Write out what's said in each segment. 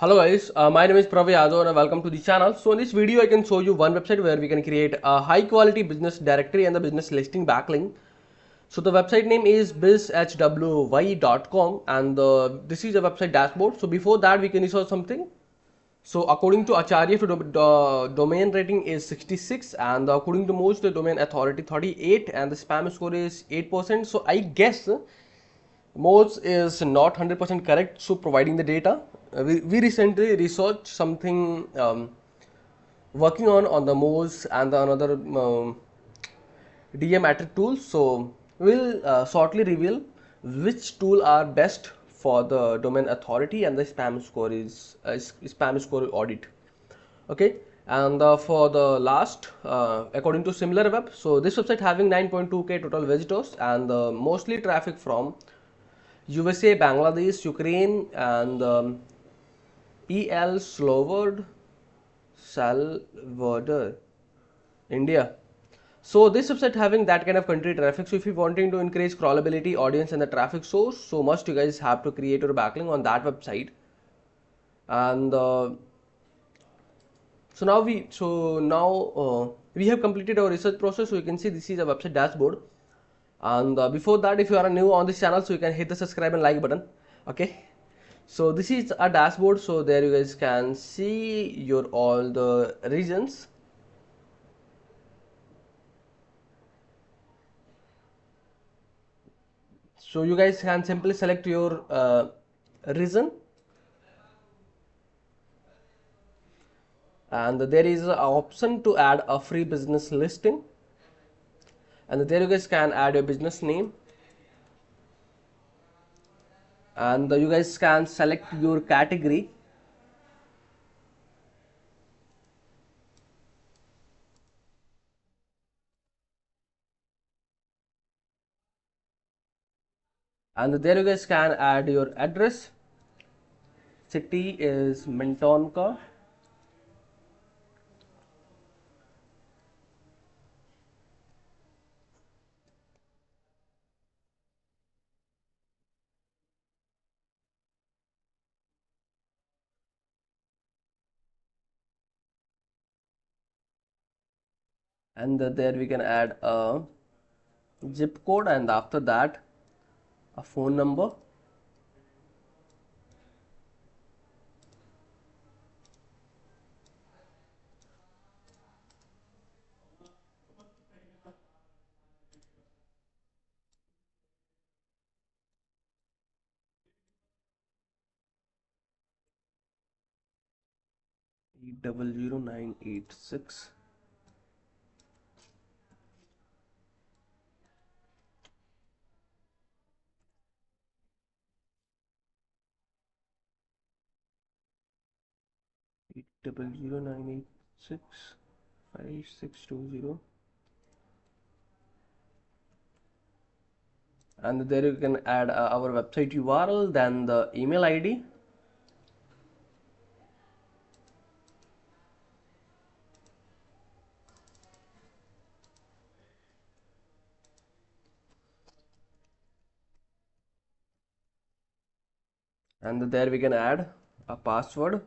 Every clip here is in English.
Hello guys, my name is Pravi Yadav and welcome to the channel. So in this video I can show you one website where we can create a high quality business directory and the business listing backlink. So the website name is bizhwy.com and this is a website dashboard. So before that we can research something. So according to Acharya, the domain rating is 66 and according to most the domain authority 38 and the spam score is 8%. So I guess Modes is not 100% correct, so providing the data. We recently researched something working on the modes and the another DM metric tools. So we'll shortly reveal which tool are best for the domain authority and the spam score audit. Okay, and for the last, according to similar web, so this website having 9.2k total visitors and mostly traffic from USA, Bangladesh, Ukraine, and EL Salvador, India. So this website having that kind of country traffic. So if you're wanting to increase crawlability, audience, and the traffic source, so must you guys have to create your backlink on that website. And we have completed our research process. So you can see this is a website dashboard. And before that, if you are new on this channel, so you can hit the subscribe and like button. Okay, so this is a dashboard, so there you guys can see your all the regions. So you guys can simply select your region, and there is an option to add a free business listing, and there you guys can add your business name, and you guys can select your category. And there you guys can add your address. City is Mintonka. And there we can add a zip code, and after that a phone number. Eight double 986. Eight double 986 5620. And there you can add our website URL, then the email ID. And there we can add a password,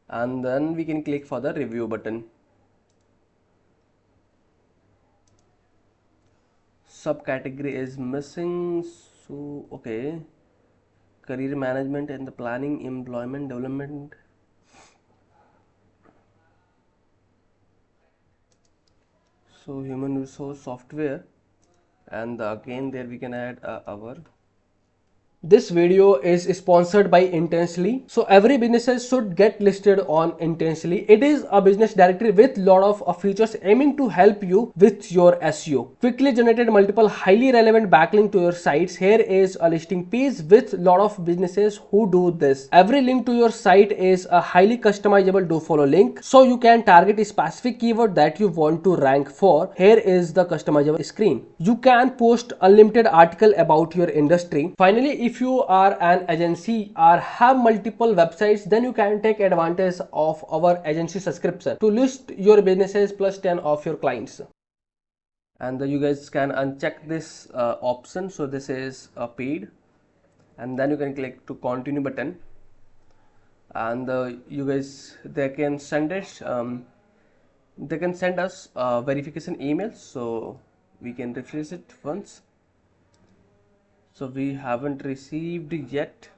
and then we can click for the review button. Subcategory is missing, so okay, career management and the planning, employment development. So human resource software, and again there we can add our. This video is sponsored by Intensely. So every businesses should get listed on Intensely. It is a business directory with lot of features aiming to help you with your SEO. Quickly generated multiple highly relevant backlink to your sites. Here is a listing page with lot of businesses who do this. Every link to your site is a highly customizable do follow link. So you can target a specific keyword that you want to rank for. Here is the customizable screen. You can post unlimited article about your industry. Finally, if you are an agency or have multiple websites, then you can take advantage of our agency subscription to list your businesses plus 10 of your clients. And you guys can uncheck this option. So this is paid, and then you can click to continue button, and you guys, they can send us verification email, so we can refresh it once. So we haven't received yet.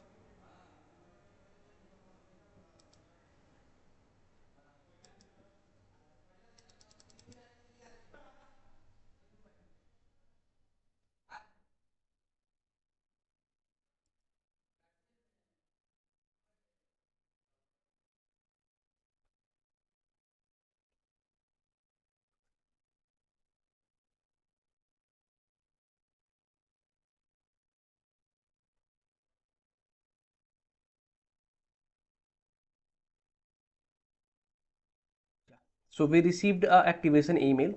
So we received a activation email,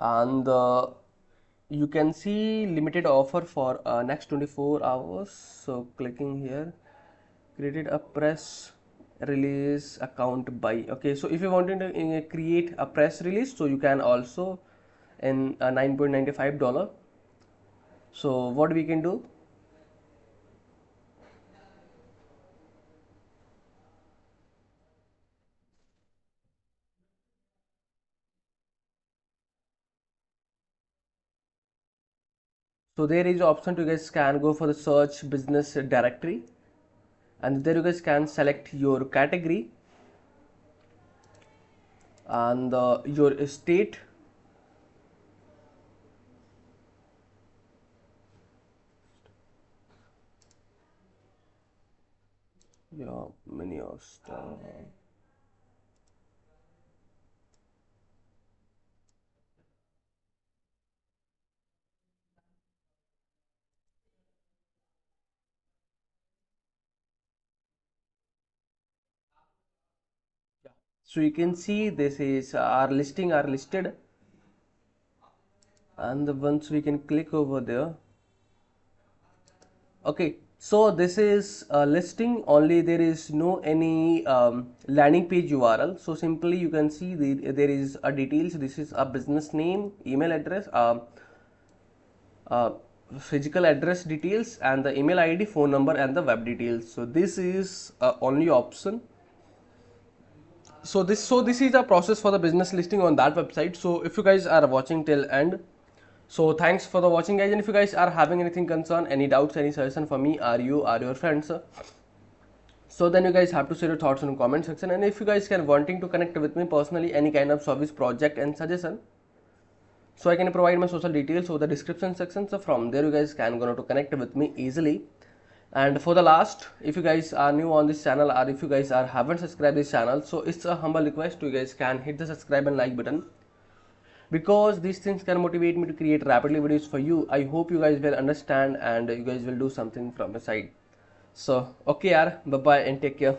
and you can see limited offer for next 24 hours. So clicking here, created a press release account by, okay, so if you wanted to create a press release, so you can also in $9.95. So what we can do, so there is option to, you guys can go for the search business directory, and there you guys can select your category and your state. Yeah, many of stuff. So you can see this is our listing are listed, and once we can click over there. Okay, so this is a listing only, there is no any landing page URL. So simply you can see there is a details. This is a business name, email address, uh, physical address details, and the email ID, phone number, and the web details. So this is only option. So this is a process for the business listing on that website. So if you guys are watching till end, so thanks for the watching, guys. And if you guys are having anything concern, any doubts, any suggestion for me or you or your friends, so then you guys have to share your thoughts in the comment section. And if you guys can wanting to connect with me personally, any kind of service, project and suggestion, so I can provide my social details over the description section. So from there you guys can go to connect with me easily. And for the last, if you guys are new on this channel, or if you guys are haven't subscribed this channel, so it's a humble request, you guys can hit the subscribe and like button, because these things can motivate me to create rapidly videos for you. I hope you guys will understand and you guys will do something from your side. So okay yaar, bye bye and take care.